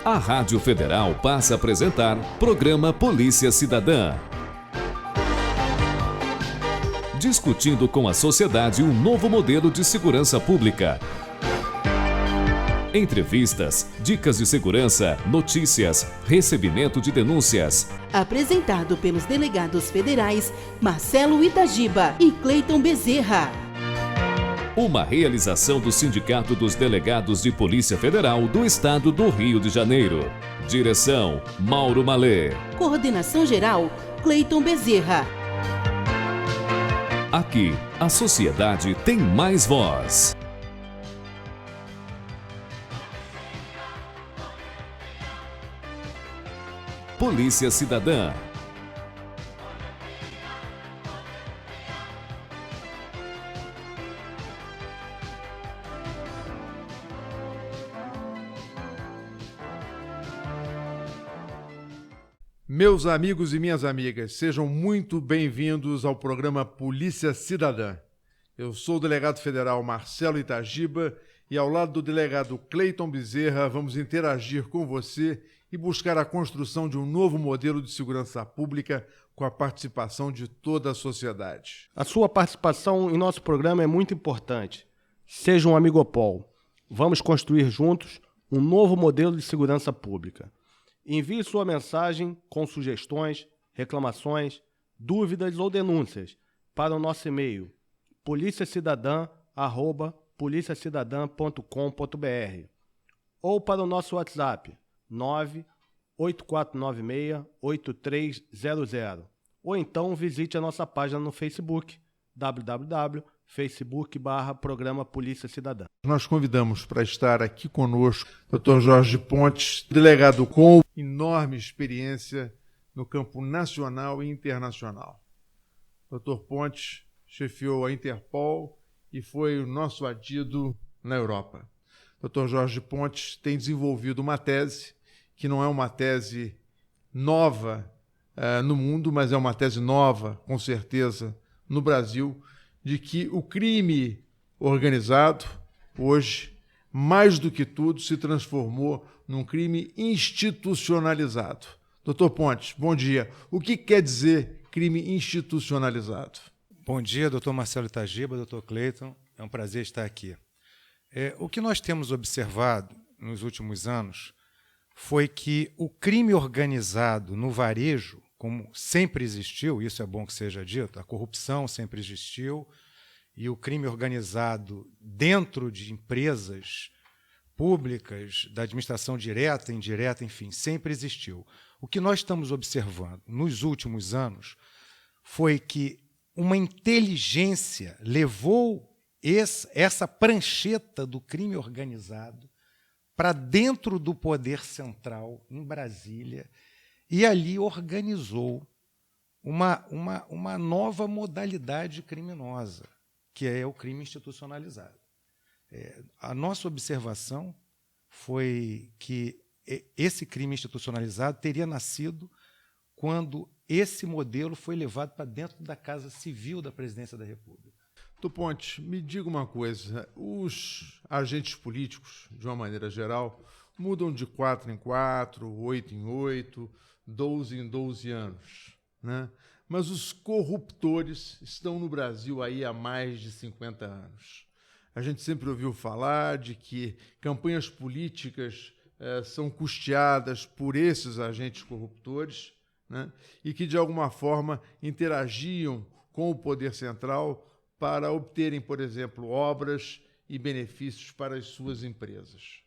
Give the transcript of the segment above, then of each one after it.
A Rádio Federal passa a apresentar programa Polícia Cidadã. Discutindo com a sociedade um novo modelo de segurança pública. Entrevistas, dicas de segurança, notícias, recebimento de denúncias. Apresentado pelos delegados federais Marcelo Itagiba e Cleiton Bezerra. Uma realização do Sindicato dos Delegados de Polícia Federal do Estado do Rio de Janeiro. Direção: Mauro Malê. Coordenação geral: Cleiton Bezerra. Aqui, a sociedade tem mais voz. Polícia Cidadã. Meus amigos e minhas amigas, sejam muito bem-vindos ao programa Polícia Cidadã. Eu sou o delegado federal Marcelo Itagiba e ao lado do delegado Cleiton Bezerra vamos interagir com você e buscar a construção de um novo modelo de segurança pública com a participação de toda a sociedade. A sua participação em nosso programa é muito importante. Seja um amigopol. Vamos construir juntos um novo modelo de segurança pública. Envie sua mensagem com sugestões, reclamações, dúvidas ou denúncias para o nosso e-mail policiacidadã@policiacidadã.com.br ou para o nosso WhatsApp 98496-8300 ou então visite a nossa página no Facebook www.facebook.com/programa Polícia Cidadã. Nós convidamos para estar aqui conosco o Dr. Jorge Pontes, delegado com enorme experiência no campo nacional e internacional. Dr. Pontes chefiou a Interpol e foi o nosso adido na Europa. Dr. Jorge Pontes tem desenvolvido uma tese que não é uma tese nova no mundo, mas é uma tese nova, com certeza, no Brasil, de que o crime organizado, hoje, mais do que tudo, se transformou num crime institucionalizado. Doutor Pontes, bom dia. O que quer dizer crime institucionalizado? Bom dia, doutor Marcelo Itagiba, doutor Cleiton. É um prazer estar aqui. O que nós temos observado nos últimos anos foi que o crime organizado no varejo, como sempre existiu, isso é bom que seja dito, a corrupção sempre existiu, e o crime organizado dentro de empresas públicas, da administração direta, indireta, enfim, sempre existiu. O que nós estamos observando nos últimos anos foi que uma inteligência levou essa prancheta do crime organizado para dentro do poder central, em Brasília, e ali organizou uma nova modalidade criminosa, que é o crime institucionalizado. A nossa observação foi que esse crime institucionalizado teria nascido quando esse modelo foi levado para dentro da Casa Civil da Presidência da República. Doutor Pontes, me diga uma coisa, os agentes políticos, de uma maneira geral, mudam de 4 em 4, 8 em 8, 12 em 12 anos, né? Mas os corruptores estão no Brasil aí há mais de 50 anos. A gente sempre ouviu falar de que campanhas políticas são custeadas por esses agentes corruptores, né? E que, de alguma forma, interagiam com o poder central para obterem, por exemplo, obras e benefícios para as suas empresas.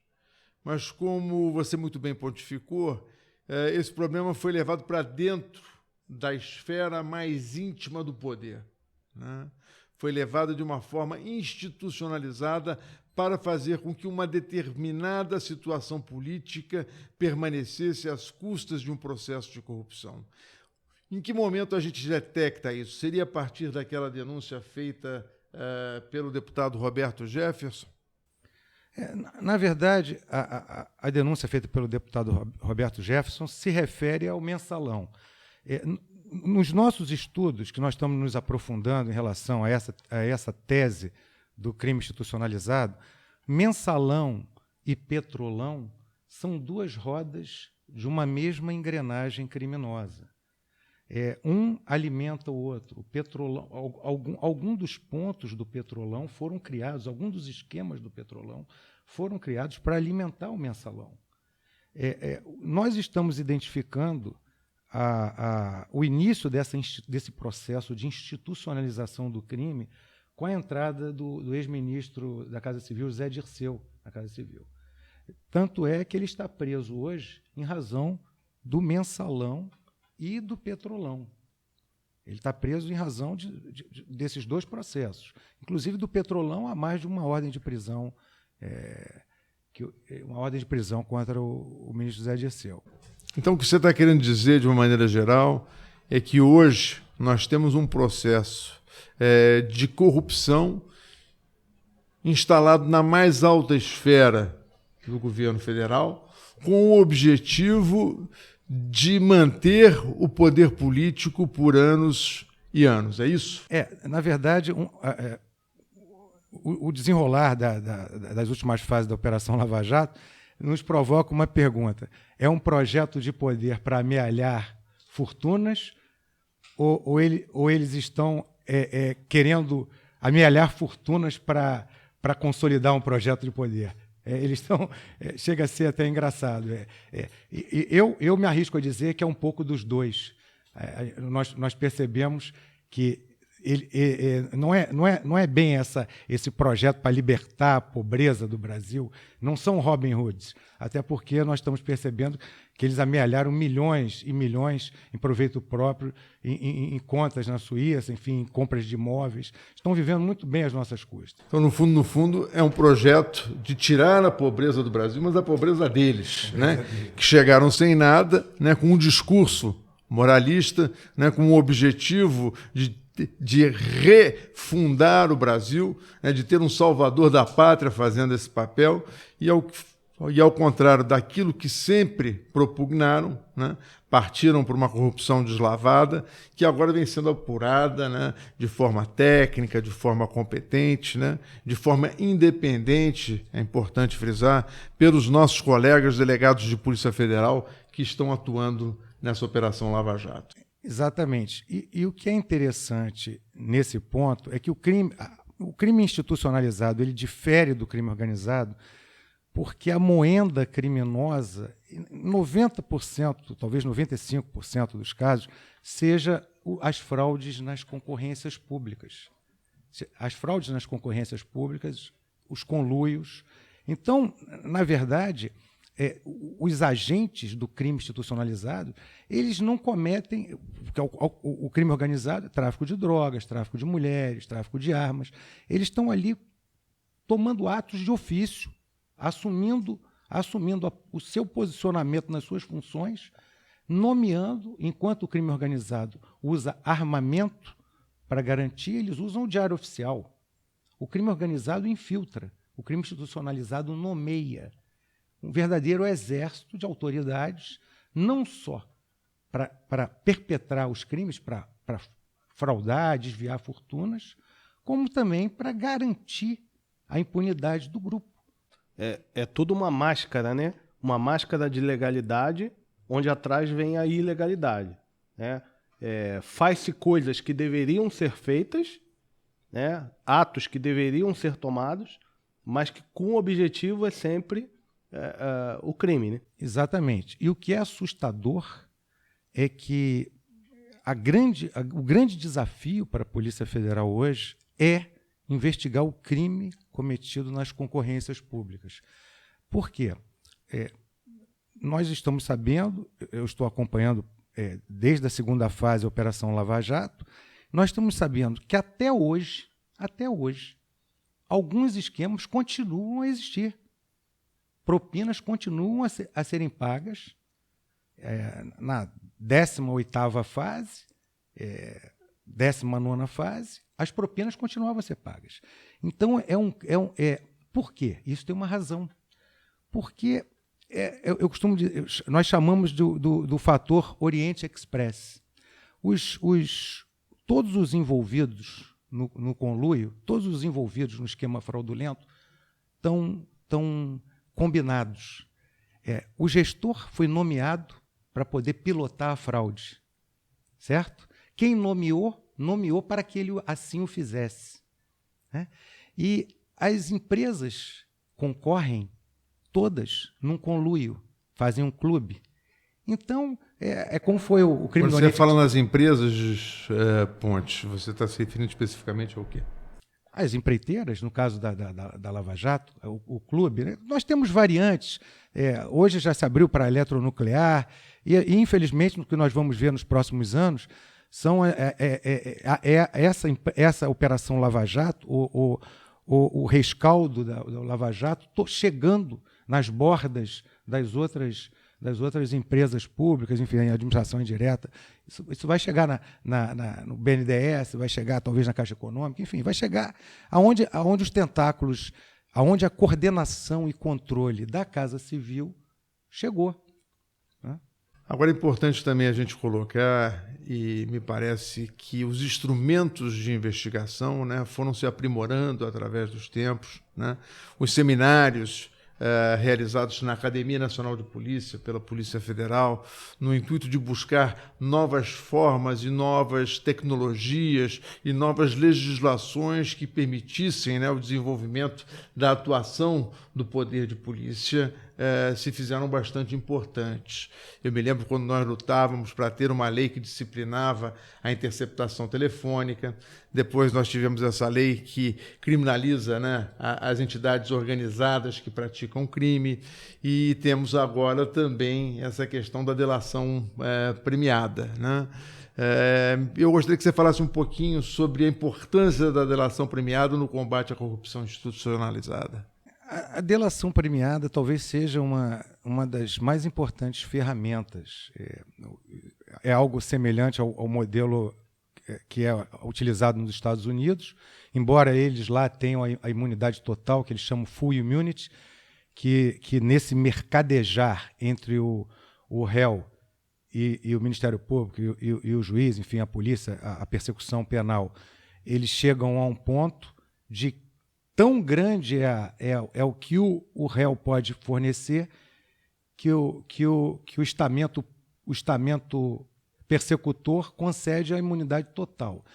Mas, como você muito bem pontificou, esse problema foi levado para dentro da esfera mais íntima do poder, né? Foi levado de uma forma institucionalizada para fazer com que uma determinada situação política permanecesse às custas de um processo de corrupção. Em que momento a gente detecta isso? Seria a partir daquela denúncia feita pelo deputado Roberto Jefferson? Na verdade, a denúncia feita pelo deputado Roberto Jefferson se refere ao mensalão. Nos nossos estudos, que nós estamos nos aprofundando em relação a essa tese do crime institucionalizado, mensalão e petrolão são duas rodas de uma mesma engrenagem criminosa. Um alimenta o outro. O Petrolão, algum dos pontos do Petrolão foram criados, alguns dos esquemas do Petrolão foram criados para alimentar o Mensalão. Nós estamos identificando o início desse processo de institucionalização do crime com a entrada do ex-ministro da Casa Civil, Zé Dirceu, na Casa Civil. Tanto é que ele está preso hoje em razão do Mensalão e do Petrolão. Ele está preso em razão desses dois processos. Inclusive, do Petrolão, há mais de uma ordem de prisão, uma ordem de prisão contra o ministro Zé Dirceu. Então, o que você está querendo dizer, de uma maneira geral, é que hoje nós temos um processo de corrupção instalado na mais alta esfera do governo federal, com o objetivo de manter o poder político por anos e anos. É isso? Na verdade, o desenrolar das últimas fases da Operação Lava Jato nos provoca uma pergunta. É um projeto de poder para amealhar fortunas ou eles estão querendo amealhar fortunas para consolidar um projeto de poder? Eles estão... chega a ser até engraçado. Eu me arrisco a dizer que é um pouco dos dois. Nós percebemos que não é bem esse projeto para libertar a pobreza do Brasil, não são Robin Hoods, até porque nós estamos percebendo que eles amealharam milhões e milhões em proveito próprio, em contas na Suíça, enfim, em compras de imóveis. Estão vivendo muito bem às nossas custas. Então, no fundo, é um projeto de tirar a pobreza do Brasil, mas a pobreza deles, né? Que chegaram sem nada, né? Com um discurso moralista, né? Com o objetivo de refundar o Brasil, né? De ter um salvador da pátria fazendo esse papel, e ao contrário daquilo que sempre propugnaram, né? Partiram por uma corrupção deslavada, que agora vem sendo apurada, né? De forma técnica, de forma competente, né? De forma independente, é importante frisar, pelos nossos colegas delegados de Polícia Federal que estão atuando nessa Operação Lava Jato. Exatamente. E o que é interessante nesse ponto é que o crime institucionalizado ele difere do crime organizado, porque a moenda criminosa, 90%, talvez 95% dos casos, seja as fraudes nas concorrências públicas. As fraudes nas concorrências públicas, os conluios. Então, na verdade, os agentes do crime institucionalizado, eles não cometem... O crime organizado é tráfico de drogas, tráfico de mulheres, tráfico de armas. Eles estão ali tomando atos de ofício, assumindo o seu posicionamento nas suas funções, nomeando, enquanto o crime organizado usa armamento para garantir, eles usam o diário oficial. O crime organizado infiltra, o crime institucionalizado nomeia. Um verdadeiro exército de autoridades, não só para perpetrar os crimes, para fraudar, desviar fortunas, como também para garantir a impunidade do grupo. É tudo uma máscara, né? Uma máscara de legalidade, onde atrás vem a ilegalidade, né? Faz-se coisas que deveriam ser feitas, né? Atos que deveriam ser tomados, mas que com o objetivo é sempre o crime, né? Exatamente. E o que é assustador é que o grande desafio para a Polícia Federal hoje é investigar o crime cometido nas concorrências públicas. Por quê? Nós estamos sabendo, eu estou acompanhando desde a segunda fase da Operação Lava Jato, nós estamos sabendo que até hoje, alguns esquemas continuam a existir. Propinas continuam a serem pagas na 18ª fase, 19ª fase, as propinas continuavam a ser pagas. Então, por quê? Isso tem uma razão. Porque eu costumo dizer, nós chamamos do fator Oriente Express. Todos os envolvidos no conluio, todos os envolvidos no esquema fraudulento estão combinados. O gestor foi nomeado para poder pilotar a fraude, certo? Quem nomeou para que ele assim o fizesse, né? E as empresas concorrem todas num conluio, fazem um clube. Então, como foi o crime Quando você fala nas empresas, Pontes, você está se referindo especificamente ao quê? As empreiteiras, no caso da Lava Jato, o clube, né? Nós temos variantes. Hoje já se abriu para a eletronuclear e, infelizmente, o que nós vamos ver nos próximos anos são essa operação Lava Jato, o rescaldo da Lava Jato chegando nas bordas das outras empresas públicas, enfim, a administração indireta. Isso vai chegar no BNDES, vai chegar talvez na Caixa Econômica, enfim, vai chegar aonde os tentáculos, aonde a coordenação e controle da Casa Civil chegou, né? Agora é importante também a gente colocar, e me parece que os instrumentos de investigação, né, foram se aprimorando através dos tempos, né? Os seminários realizados na Academia Nacional de Polícia, pela Polícia Federal, no intuito de buscar novas formas e novas tecnologias e novas legislações que permitissem, né, o desenvolvimento da atuação do poder de polícia, se fizeram bastante importantes. Eu me lembro quando nós lutávamos para ter uma lei que disciplinava a interceptação telefônica. Depois nós tivemos essa lei que criminaliza, né, as entidades organizadas que praticam crime. E temos agora também essa questão da delação premiada, né? Eu gostaria que você falasse um pouquinho sobre a importância da delação premiada no combate à corrupção institucionalizada. A delação premiada talvez seja uma das mais importantes ferramentas. É algo semelhante ao modelo que é utilizado nos Estados Unidos, embora eles lá tenham a imunidade total, que eles chamam full immunity, que nesse mercadejar entre o réu e o Ministério Público e o juiz, enfim, a polícia, a persecução penal, eles chegam a um ponto de tão grande é o que o réu pode fornecer que o estamento persecutor concede a imunidade total.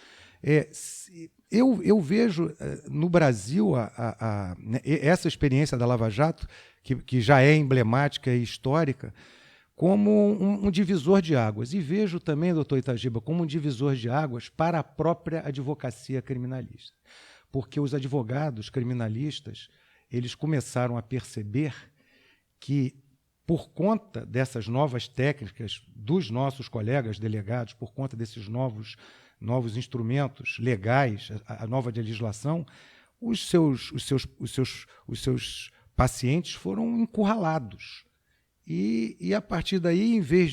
Eu vejo no Brasil essa experiência da Lava Jato, que já é emblemática e histórica, como um divisor de águas. E vejo também, doutor Itagiba, como um divisor de águas para a própria advocacia criminalista. Porque os advogados criminalistas, eles começaram a perceber que, por conta dessas novas técnicas dos nossos colegas delegados, por conta desses novos instrumentos legais, a nova legislação, os seus pacientes foram encurralados. E a partir daí, em vez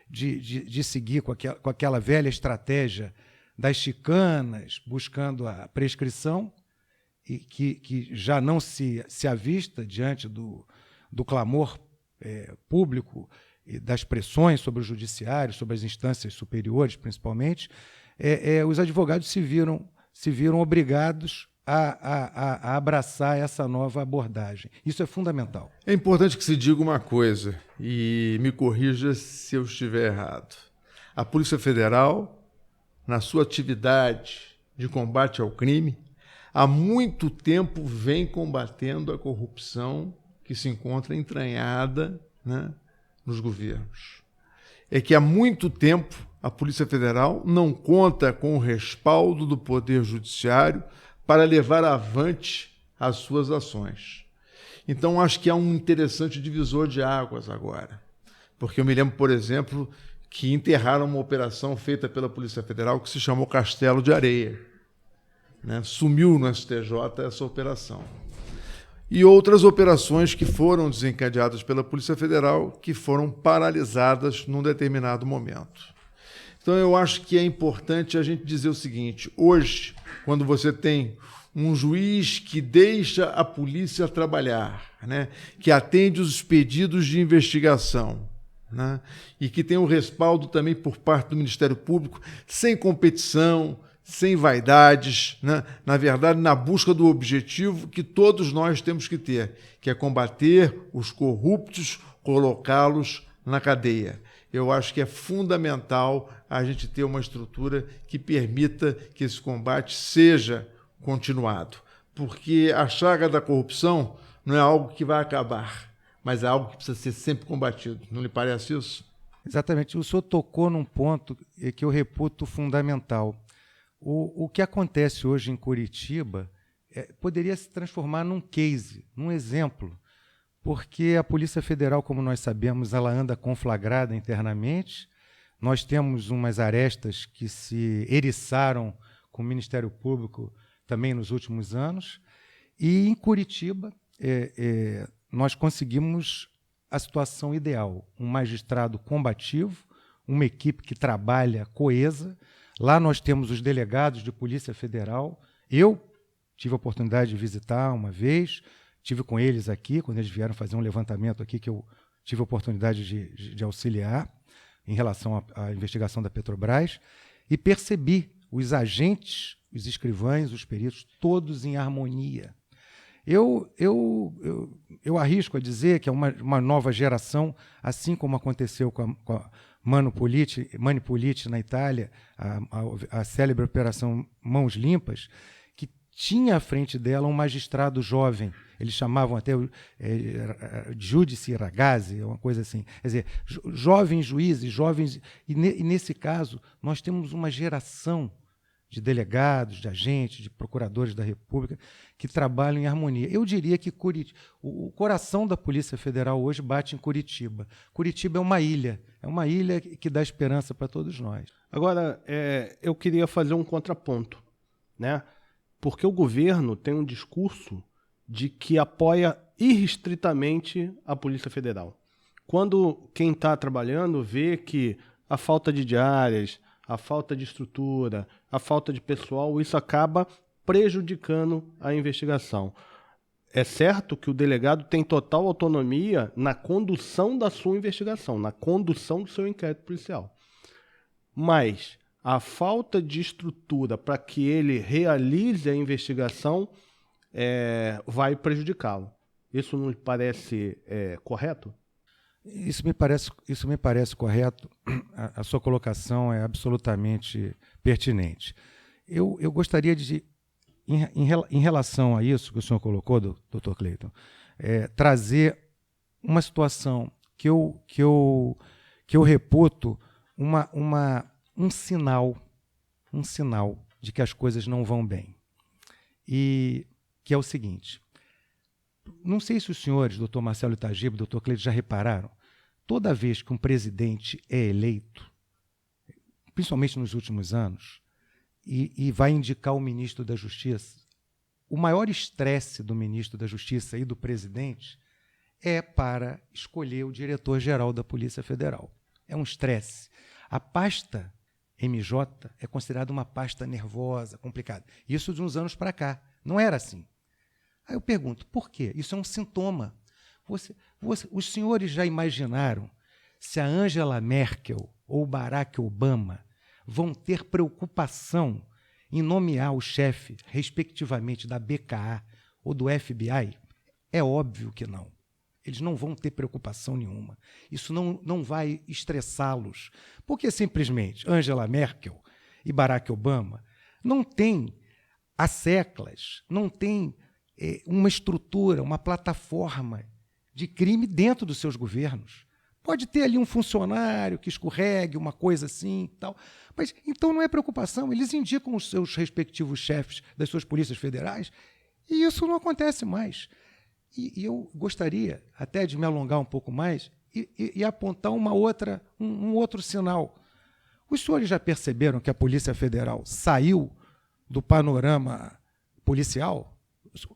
de seguir com aquela velha estratégia das chicanas, buscando a prescrição, e que já não se avista diante do clamor público e das pressões sobre o judiciário, sobre as instâncias superiores, principalmente, os advogados se viram obrigados a abraçar essa nova abordagem. Isso é fundamental. É importante que se diga uma coisa, e me corrija se eu estiver errado. A Polícia Federal, na sua atividade de combate ao crime, há muito tempo vem combatendo a corrupção que se encontra entranhada, né, nos governos. É que há muito tempo a Polícia Federal não conta com o respaldo do Poder Judiciário para levar avante as suas ações. Então, acho que há um interessante divisor de águas agora. Porque eu me lembro, por exemplo, que enterraram uma operação feita pela Polícia Federal que se chamou Castelo de Areia, né? Sumiu no STJ essa operação. E outras operações que foram desencadeadas pela Polícia Federal que foram paralisadas num determinado momento. Então, eu acho que é importante a gente dizer o seguinte: hoje, quando você tem um juiz que deixa a polícia trabalhar, né, que atende os pedidos de investigação, né, e que tem o respaldo também por parte do Ministério Público, sem competição, sem vaidades, né, na verdade, na busca do objetivo que todos nós temos que ter, que é combater os corruptos colocá-los na cadeia. Eu acho que é fundamental a gente ter uma estrutura que permita que esse combate seja continuado, porque a chaga da corrupção não é algo que vai acabar, mas é algo que precisa ser sempre combatido. Não lhe parece isso? Exatamente. O senhor tocou num ponto que eu reputo fundamental. O que acontece hoje em Curitiba poderia se transformar num case, num exemplo, porque a Polícia Federal, como nós sabemos, ela anda conflagrada internamente. Nós temos umas arestas que se eriçaram com o Ministério Público também nos últimos anos. E em Curitiba, nós conseguimos a situação ideal, um magistrado combativo, uma equipe que trabalha coesa. Lá nós temos os delegados de Polícia Federal. Eu tive a oportunidade de visitar uma vez, tive com eles aqui, quando eles vieram fazer um levantamento aqui, que eu tive a oportunidade de auxiliar em relação à investigação da Petrobras, e percebi os agentes, os escrivães, os peritos, todos em harmonia. Eu arrisco a dizer que é uma nova geração, assim como aconteceu com a Mani Puliti na Itália, a célebre Operação Mãos Limpas, que tinha à frente dela um magistrado jovem. Eles chamavam até Giudici Ragazzi, uma coisa assim. Quer dizer, jovens juízes, jovens... E nesse caso, nós temos uma geração de delegados, de agentes, de procuradores da República, que trabalham em harmonia. Eu diria que o coração da Polícia Federal hoje bate em Curitiba. Curitiba é uma ilha que dá esperança para todos nós. Agora, eu queria fazer um contraponto, né? Porque o governo tem um discurso de que apoia irrestritamente a Polícia Federal. Quando quem está trabalhando vê que a falta de diárias, a falta de estrutura, a falta de pessoal, isso acaba prejudicando a investigação. É certo que o delegado tem total autonomia na condução da sua investigação, na condução do seu inquérito policial. Mas a falta de estrutura para que ele realize a investigação vai prejudicá-lo. Isso não lhe parece correto? Isso me parece correto. A sua colocação é absolutamente pertinente. Eu gostaria de, em relação a isso que o senhor colocou, doutor Cleiton, trazer uma situação que eu reputo um sinal de que as coisas não vão bem. E que é o seguinte: não sei se os senhores, doutor Marcelo Itagiba e doutor Cleiton, já repararam, toda vez que um presidente é eleito, principalmente nos últimos anos, e vai indicar o ministro da Justiça, o maior estresse do ministro da Justiça e do presidente é para escolher o diretor-geral da Polícia Federal. É um estresse. A pasta MJ é considerada uma pasta nervosa, complicada. Isso de uns anos para cá. Não era assim. Aí eu pergunto, por quê? Isso é um sintoma. Os senhores já imaginaram se a Angela Merkel ou o Barack Obama vão ter preocupação em nomear o chefe, respectivamente, da BKA ou do FBI? É óbvio que não. Eles não vão ter preocupação nenhuma. Isso não vai estressá-los. Porque, simplesmente, Angela Merkel e Barack Obama não têm as seclas, não têm uma estrutura, uma plataforma de crime dentro dos seus governos. Pode ter ali um funcionário que escorregue, uma coisa assim, tal. Mas então não é preocupação. Eles indicam os seus respectivos chefes das suas polícias federais e isso não acontece mais. E eu gostaria até de me alongar um pouco mais e apontar um outro sinal. Os senhores já perceberam que a Polícia Federal saiu do panorama policial?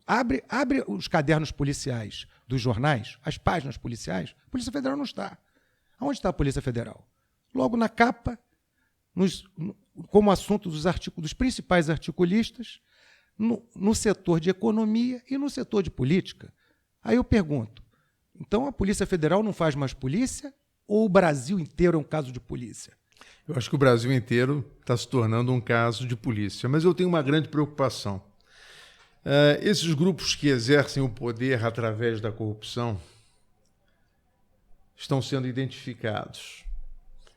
Abre os cadernos policiais dos jornais, as páginas policiais, a Polícia Federal não está. Onde está a Polícia Federal? Logo na capa, como assunto dos principais articulistas, no setor de economia e no setor de política. Aí eu pergunto, então a Polícia Federal não faz mais polícia ou o Brasil inteiro é um caso de polícia? Eu acho que o Brasil inteiro está se tornando um caso de polícia, mas eu tenho uma grande preocupação. Esses grupos que exercem o poder através da corrupção, estão sendo identificados.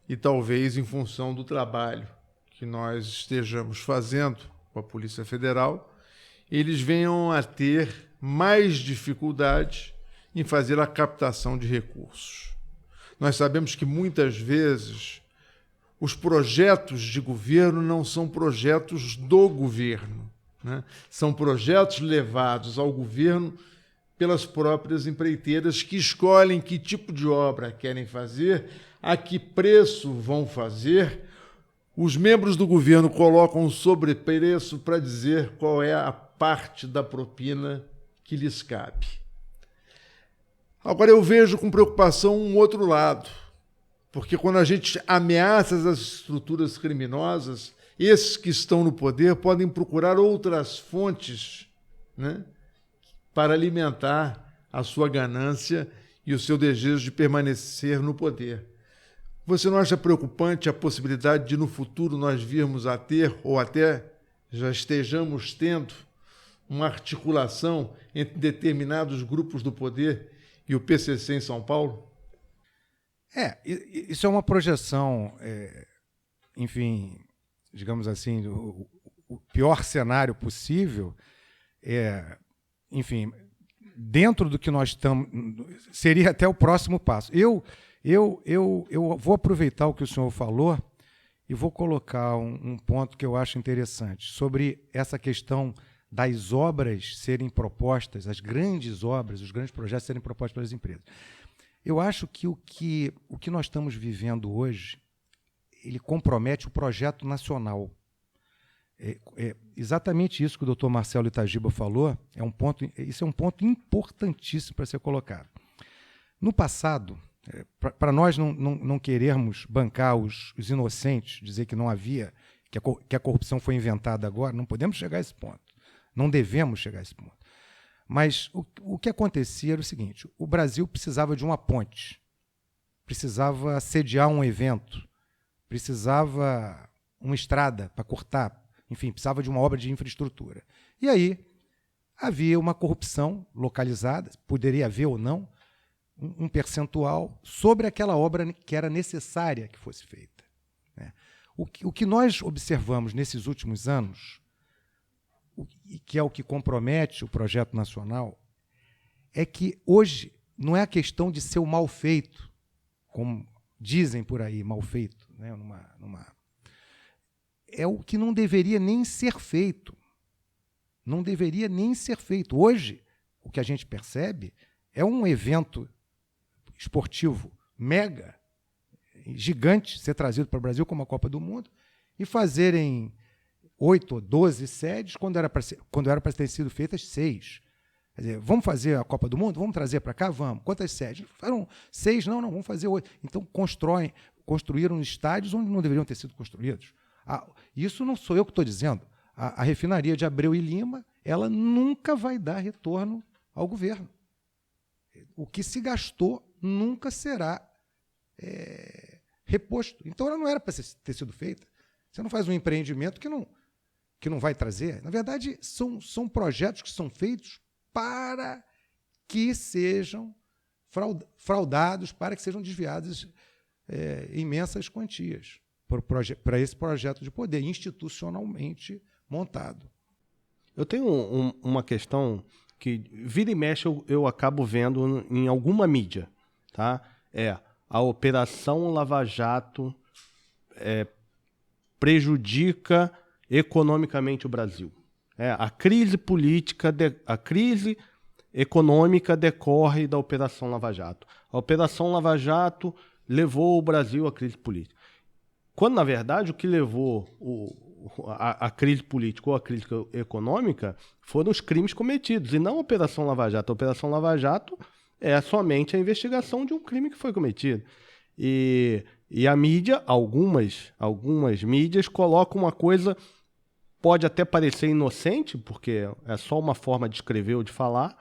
E talvez em função do trabalho que nós estejamos fazendo com a Polícia Federal, eles venham a ter mais dificuldade em fazer a captação de recursos. Nós sabemos que muitas vezes os projetos de governo não são projetos do governo, né? São projetos levados ao governo pelas próprias empreiteiras que escolhem que tipo de obra querem fazer, a que preço vão fazer. Os membros do governo colocam um sobrepreço para dizer qual é a parte da propina que lhes cabe. Agora eu vejo com preocupação um outro lado, porque quando a gente ameaça as estruturas criminosas, esses que estão no poder podem procurar outras fontes, né, para alimentar a sua ganância e o seu desejo de permanecer no poder. Você não acha preocupante a possibilidade de, no futuro, nós virmos a ter, ou até já estejamos tendo, uma articulação entre determinados grupos do poder e o PCC em São Paulo? Isso é uma projeção, enfim, digamos assim, o pior cenário possível, enfim, dentro do que nós estamos, seria até o próximo passo. Eu vou aproveitar o que o senhor falou e vou colocar um ponto que eu acho interessante sobre essa questão das obras serem propostas, as grandes obras, os grandes projetos serem propostos pelas empresas. Eu acho que o que nós estamos vivendo hoje, ele compromete o projeto nacional. Exatamente isso que o doutor Marcelo Itagiba falou, isso é um ponto importantíssimo para ser colocado. No passado, para nós não querermos bancar os inocentes, dizer que não havia, que a corrupção foi inventada agora, não podemos chegar a esse ponto. Não devemos chegar a esse ponto. Mas o que acontecia era o seguinte: o Brasil precisava de uma ponte, precisava sediar um evento, precisava uma estrada para cortar, enfim, precisava de uma obra de infraestrutura. E aí havia uma corrupção localizada, poderia haver ou não, um percentual sobre aquela obra que era necessária que fosse feita, né? O que nós observamos nesses últimos anos, que é o que compromete o projeto nacional, é que hoje não é a questão de ser o mal feito, como dizem por aí, mal feito, né? É o que não deveria nem ser feito. Não deveria nem ser feito. Hoje, o que a gente percebe é um evento esportivo mega, gigante, ser trazido para o Brasil como a Copa do Mundo, e fazerem 8 ou 12 sedes, quando era para ter sido feitas 6. Quer dizer, vamos fazer a Copa do Mundo? Vamos trazer para cá? Vamos. Quantas sedes? Foram 6? Não, vamos fazer 8. Então, construíram estádios onde não deveriam ter sido construídos. Isso não sou eu que estou dizendo. A refinaria de Abreu e Lima, ela nunca vai dar retorno ao governo. O que se gastou nunca será reposto. Então, ela não era para ter sido feita. Você não faz um empreendimento que não vai trazer. Na verdade, são projetos que são feitos para que sejam fraudados, para que sejam desviadas imensas quantias para esse projeto de poder institucionalmente montado. Eu tenho uma questão que vira e mexe eu acabo vendo em alguma mídia, tá? A Operação Lava Jato prejudica economicamente o Brasil. A crise política, a crise econômica decorre da Operação Lava Jato. A Operação Lava Jato levou o Brasil à crise política. Quando, na verdade, o que levou a crise política ou a crise econômica foram os crimes cometidos, e não a Operação Lava Jato. A Operação Lava Jato é somente a investigação de um crime que foi cometido. E a mídia, algumas mídias, colocam uma coisa, pode até parecer inocente, porque é só uma forma de escrever ou de falar,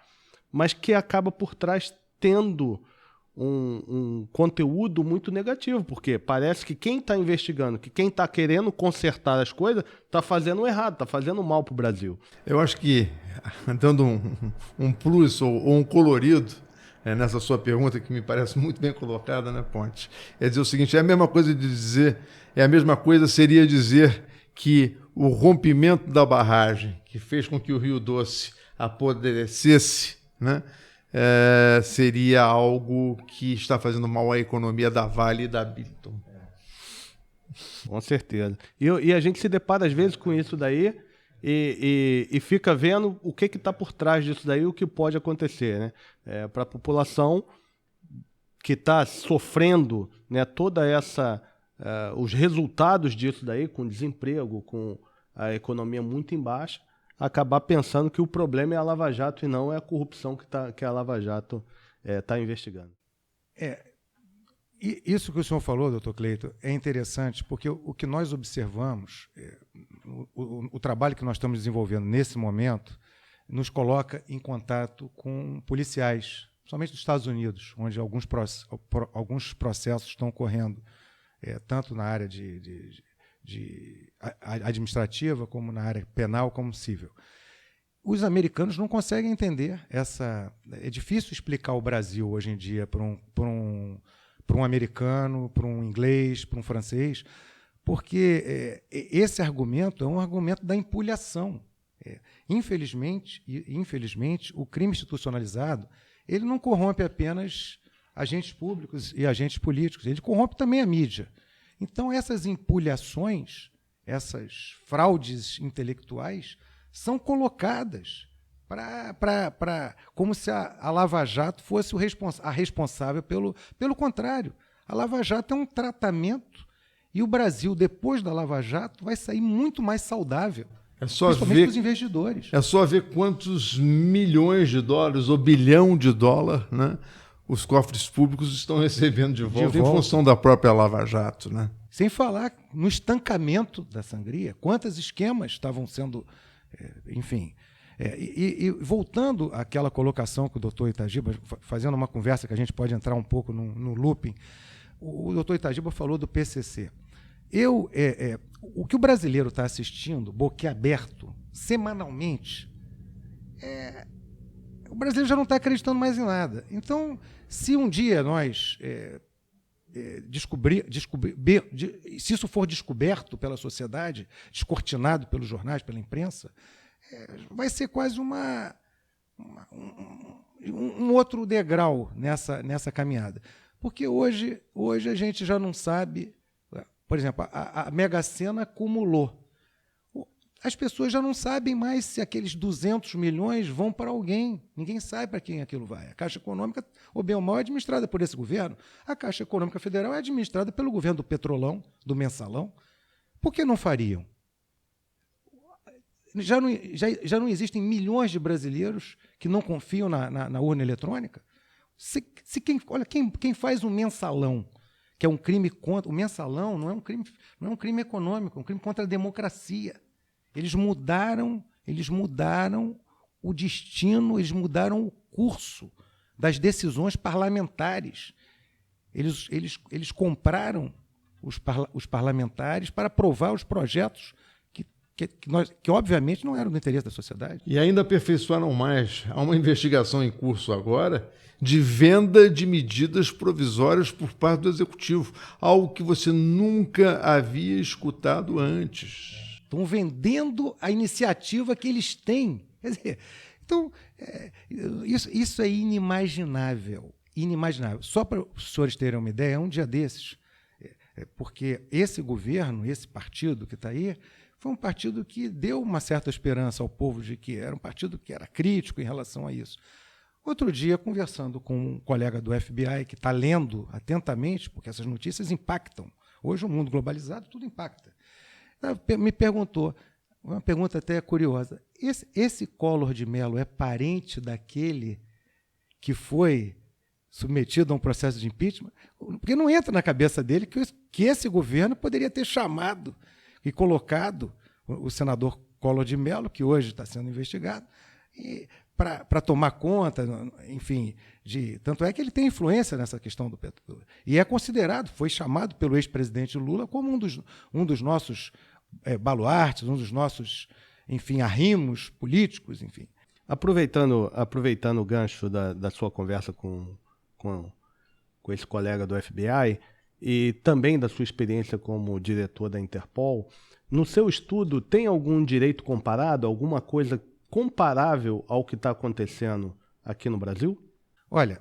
mas que acaba por trás tendo um conteúdo muito negativo, porque parece que quem está investigando, que quem está querendo consertar as coisas, está fazendo errado, está fazendo mal para o Brasil. Eu acho que, dando um plus ou um colorido nessa sua pergunta, que me parece muito bem colocada, né, Ponte? É dizer o seguinte, é a mesma coisa seria dizer que o rompimento da barragem, que fez com que o Rio Doce apodrecesse, né, seria algo que está fazendo mal à economia da Vale e da Billiton. Com certeza. E a gente se depara às vezes com isso daí e fica vendo o que está por trás disso daí, o que pode acontecer, né? Para a população que está sofrendo, né, toda essa os resultados disso daí, com desemprego, com a economia muito em baixa, acabar pensando que o problema é a Lava Jato e não é a corrupção que a Lava Jato está investigando. E isso que o senhor falou, doutor Cleiton, é interessante, porque o que nós observamos, o trabalho que nós estamos desenvolvendo nesse momento, nos coloca em contato com policiais, principalmente dos Estados Unidos, onde alguns processos estão ocorrendo, tanto na área de administrativa, como na área penal, como civil. Os americanos não conseguem entender essa... É difícil explicar o Brasil hoje em dia para um americano, para um inglês, para um francês, porque esse argumento é um argumento da empulhação. Infelizmente, o crime institucionalizado ele não corrompe apenas agentes públicos e agentes políticos, ele corrompe também a mídia. Então, essas empulhações, essas fraudes intelectuais, são colocadas como se a Lava Jato fosse a responsável pelo contrário. A Lava Jato é um tratamento e o Brasil, depois da Lava Jato, vai sair muito mais saudável, principalmente para os investidores. É só ver quantos milhões de dólares ou bilhão de dólar, né, os cofres públicos estão recebendo de volta em função da própria Lava Jato, né? Sem falar no estancamento da sangria, quantos esquemas estavam sendo... enfim... E voltando àquela colocação que o doutor Itagiba, fazendo uma conversa que a gente pode entrar um pouco no looping, o doutor Itagiba falou do PCC. O que o brasileiro está assistindo, boquiaberto, semanalmente, o brasileiro já não está acreditando mais em nada. Então, se um dia nós se isso for descoberto pela sociedade, descortinado pelos jornais, pela imprensa, vai ser quase um outro degrau nessa caminhada. Porque hoje a gente já não sabe... Por exemplo, a Mega Sena acumulou. As pessoas já não sabem mais se aqueles 200 milhões vão para alguém. Ninguém sabe para quem aquilo vai. A Caixa Econômica, ou bem ou mal, é administrada por esse governo. A Caixa Econômica Federal é administrada pelo governo do Petrolão, do Mensalão. Por que não fariam? Já não existem milhões de brasileiros que não confiam na urna eletrônica? Olha, quem faz um mensalão, que é um crime contra... O mensalão não é um crime econômico, é um crime contra a democracia. Eles mudaram o destino, eles mudaram o curso das decisões parlamentares. Eles compraram os parlamentares para aprovar os projetos que obviamente não eram do interesse da sociedade. E ainda aperfeiçoaram mais. Há uma investigação em curso agora de venda de medidas provisórias por parte do Executivo, algo que você nunca havia escutado antes. Estão vendendo a iniciativa que eles têm. Quer dizer, então, isso é inimaginável. Inimaginável. Só para os senhores terem uma ideia, um dia desses, porque esse governo, esse partido que está aí, foi um partido que deu uma certa esperança ao povo de que era um partido que era crítico em relação a isso. Outro dia, conversando com um colega do FBI que está lendo atentamente, porque essas notícias impactam. Hoje, o mundo globalizado, tudo impacta. Me perguntou, uma pergunta até curiosa, esse Collor de Mello é parente daquele que foi submetido a um processo de impeachment? Porque não entra na cabeça dele que esse governo poderia ter chamado e colocado o senador Collor de Mello, que hoje está sendo investigado, para tomar conta, enfim, tanto é que ele tem influência nessa questão do petróleo. E é considerado, foi chamado pelo ex-presidente Lula como um dos nossos baluartes, um dos nossos, enfim, arrimos políticos, enfim. Aproveitando o gancho da sua conversa com esse colega do FBI e também da sua experiência como diretor da Interpol, no seu estudo tem algum direito comparado, alguma coisa comparável ao que está acontecendo aqui no Brasil? Olha,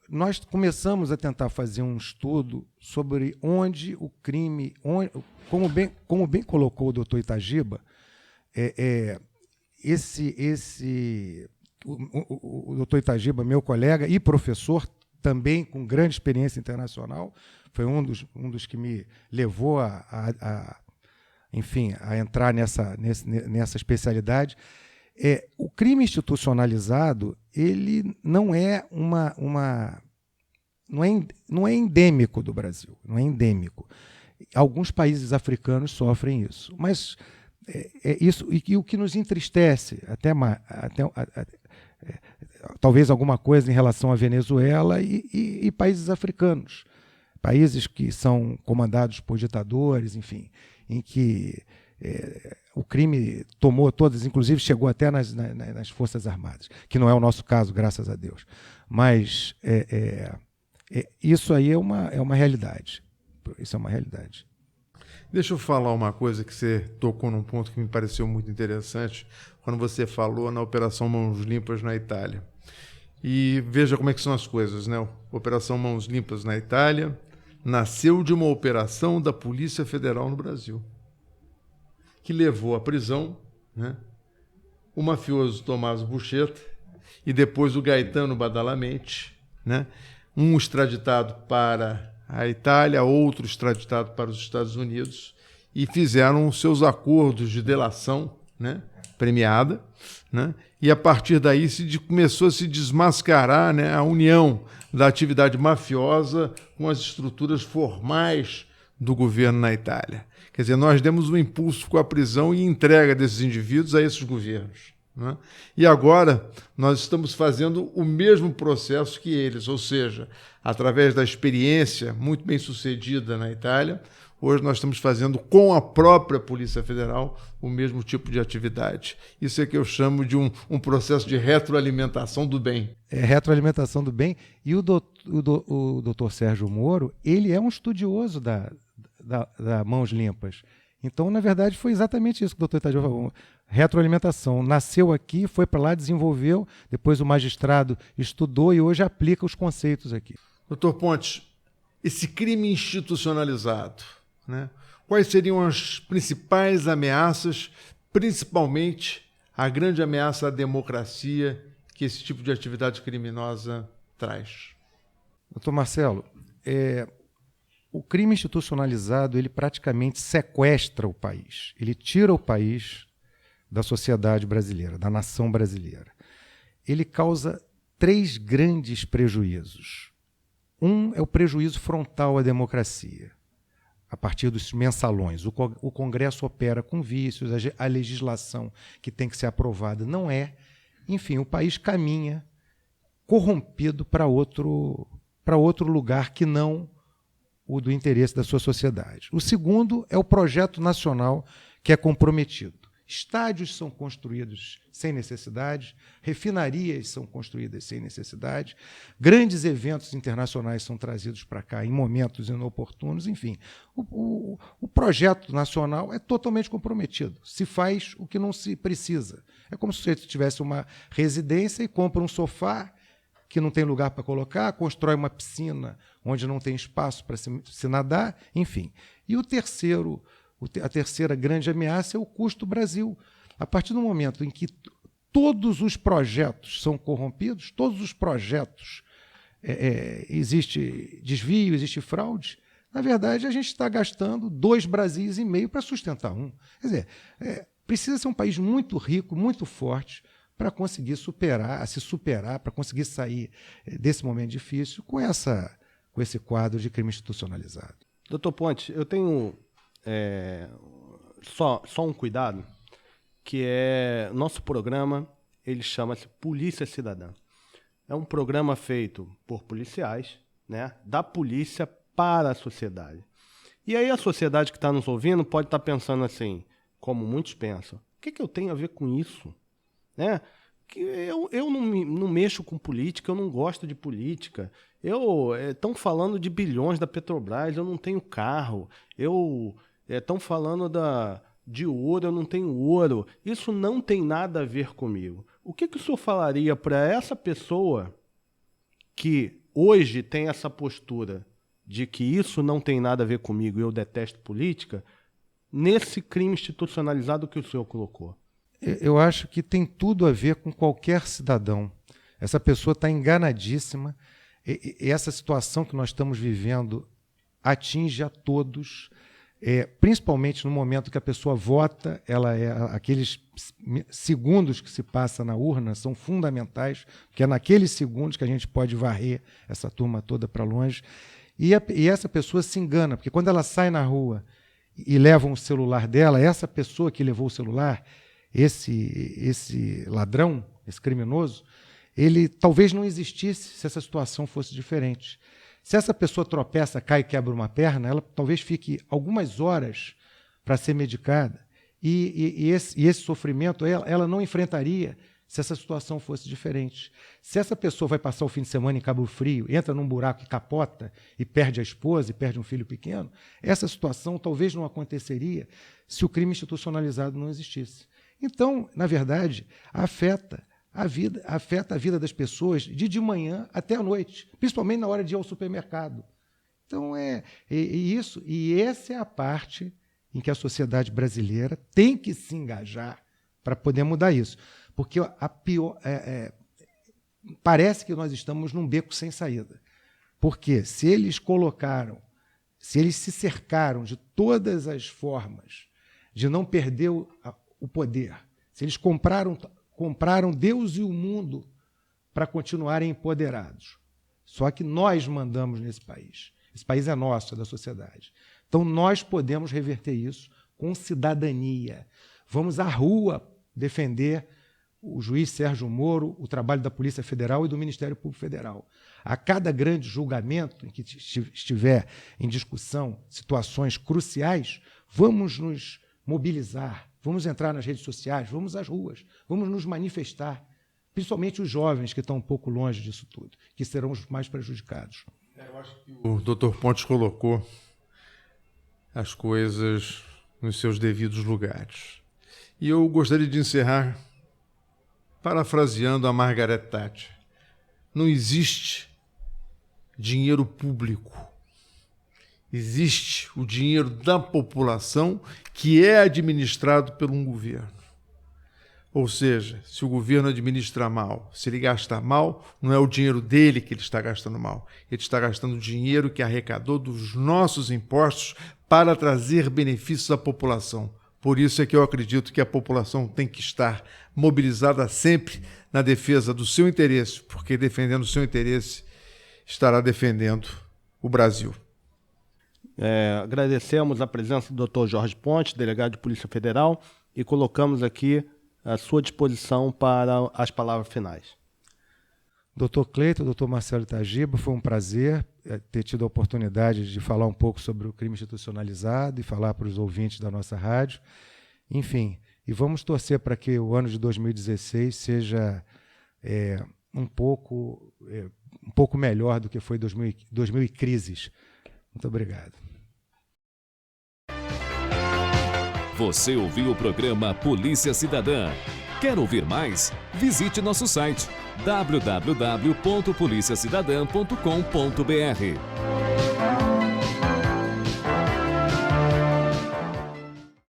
nós começamos a tentar fazer um estudo sobre onde o crime, como bem colocou o doutor Itagiba, o doutor Itagiba, meu colega e professor, também com grande experiência internacional, foi um dos que me levou enfim, a entrar nessa especialidade. O crime institucionalizado, ele não é não é endêmico do Brasil, não é endêmico. Alguns países africanos sofrem isso, mas isso, e o que nos entristece, talvez alguma coisa em relação à Venezuela e países africanos, países que são comandados por ditadores, enfim, em que o crime tomou todas, inclusive chegou até nas Forças Armadas, que não é o nosso caso, graças a Deus. Mas isso aí é uma realidade. Isso é uma realidade. Deixa eu falar uma coisa que você tocou num ponto que me pareceu muito interessante, quando você falou na Operação Mãos Limpas na Itália. E veja como é que são as coisas, né? Operação Mãos Limpas na Itália nasceu de uma operação da Polícia Federal no Brasil, que levou à prisão, né, o mafioso Tommaso Buscetta e depois o Gaetano Badalamenti, né, um extraditado para a Itália, outro extraditado para os Estados Unidos, e fizeram os seus acordos de delação, né, premiada, né, e a partir daí começou a se desmascarar, né, a união da atividade mafiosa com as estruturas formais do governo na Itália. Quer dizer, nós demos um impulso com a prisão e entrega desses indivíduos a esses governos, né? E agora nós estamos fazendo o mesmo processo que eles, ou seja, através da experiência muito bem sucedida na Itália, hoje nós estamos fazendo com a própria Polícia Federal o mesmo tipo de atividade. Isso é que eu chamo de um processo de retroalimentação do bem. Retroalimentação do bem. E o doutor Sérgio Moro, ele é um estudioso da Mãos Limpas. Então, na verdade, foi exatamente isso que o doutor Itagiba falou. Retroalimentação. Nasceu aqui, foi para lá, desenvolveu, depois o magistrado estudou e hoje aplica os conceitos aqui. Doutor Pontes, esse crime institucionalizado, né? Quais seriam as principais ameaças, principalmente a grande ameaça à democracia que esse tipo de atividade criminosa traz? Doutor Marcelo, o crime institucionalizado, ele praticamente sequestra o país. Ele tira o país da sociedade brasileira, da nação brasileira. Ele causa 3 grandes prejuízos. Um é o prejuízo frontal à democracia, a partir dos mensalões. O Congresso opera com vícios, a legislação que tem que ser aprovada não é. Enfim, o país caminha corrompido para outro lugar que não o do interesse da sua sociedade. O segundo é o projeto nacional que é comprometido. Estádios são construídos sem necessidade, refinarias são construídas sem necessidade, grandes eventos internacionais são trazidos para cá em momentos inoportunos, enfim. O projeto nacional é totalmente comprometido. Se faz o que não se precisa. É como se você tivesse uma residência e compra um sofá que não tem lugar para colocar, constrói uma piscina onde não tem espaço para se nadar, enfim. E a terceira grande ameaça é o custo Brasil. A partir do momento em que todos os projetos são corrompidos, todos os projetos, existe desvio, existe fraude, na verdade a gente está gastando 2,5 Brasis para sustentar um. Quer dizer, precisa ser um país muito rico, muito forte, para conseguir se superar, para conseguir sair desse momento difícil com esse quadro de crime institucionalizado. Doutor Ponte, eu tenho só um cuidado, que nosso programa, ele chama-se Polícia Cidadã. É um programa feito por policiais, né, da polícia para a sociedade. E aí a sociedade que está nos ouvindo pode estar pensando assim, como muitos pensam, que eu tenho a ver com isso? Né? Que eu não mexo com política, eu não gosto de política. Estão falando de bilhões da Petrobras, eu não tenho carro. Estão falando de ouro, eu não tenho ouro. Isso não tem nada a ver comigo. O que o senhor falaria para essa pessoa que hoje tem essa postura de que isso não tem nada a ver comigo e eu detesto política, nesse crime institucionalizado que o senhor colocou? Eu acho que tem tudo a ver com qualquer cidadão. Essa pessoa está enganadíssima. E essa situação que nós estamos vivendo atinge a todos, principalmente no momento que a pessoa vota. Aqueles segundos que se passa na urna são fundamentais, porque é naqueles segundos que a gente pode varrer essa turma toda para longe. E essa pessoa se engana, porque quando ela sai na rua e levam o celular dela, essa pessoa que levou o celular, esse ladrão, esse criminoso, ele talvez não existisse se essa situação fosse diferente. Se essa pessoa tropeça, cai e quebra uma perna, ela talvez fique algumas horas para ser medicada. E esse sofrimento ela não enfrentaria se essa situação fosse diferente. Se essa pessoa vai passar o fim de semana em Cabo Frio, entra num buraco e capota, e perde a esposa, e perde um filho pequeno, essa situação talvez não aconteceria se o crime institucionalizado não existisse. Então, na verdade, afeta a vida das pessoas de manhã até à noite, principalmente na hora de ir ao supermercado. Então, essa é a parte em que a sociedade brasileira tem que se engajar para poder mudar isso. Porque parece que nós estamos num beco sem saída. Porque se eles se cercaram de todas as formas de não perder o poder, se eles compraram Deus e o mundo para continuarem empoderados. Só que nós mandamos nesse país. Esse país é nosso, é da sociedade. Então, nós podemos reverter isso com cidadania. Vamos à rua defender o juiz Sérgio Moro, o trabalho da Polícia Federal e do Ministério Público Federal. A cada grande julgamento em que estiver em discussão situações cruciais, vamos nos mobilizar, vamos entrar nas redes sociais, vamos às ruas, vamos nos manifestar, principalmente os jovens que estão um pouco longe disso tudo, que serão os mais prejudicados. Eu acho que o Dr. Pontes colocou as coisas nos seus devidos lugares. E eu gostaria de encerrar parafraseando a Margaret Thatcher. Não existe dinheiro público. Existe o dinheiro da população que é administrado por um governo. Ou seja, se o governo administra mal, se ele gasta mal, não é o dinheiro dele que ele está gastando mal. Ele está gastando o dinheiro que arrecadou dos nossos impostos para trazer benefícios à população. Por isso é que eu acredito que a população tem que estar mobilizada sempre na defesa do seu interesse, porque defendendo o seu interesse, estará defendendo o Brasil. Agradecemos a presença do Dr. Jorge Pontes, delegado de Polícia Federal, e colocamos aqui à sua disposição para as palavras finais. Dr. Cleiton, Dr. Marcelo Itagiba, foi um prazer ter tido a oportunidade de falar um pouco sobre o crime institucionalizado e falar para os ouvintes da nossa rádio. Enfim, e vamos torcer para que o ano de 2016 seja um pouco melhor do que foi 2000 e crises. Muito obrigado. Você ouviu o programa Polícia Cidadã. Quer ouvir mais? Visite nosso site www.policiacidadã.com.br.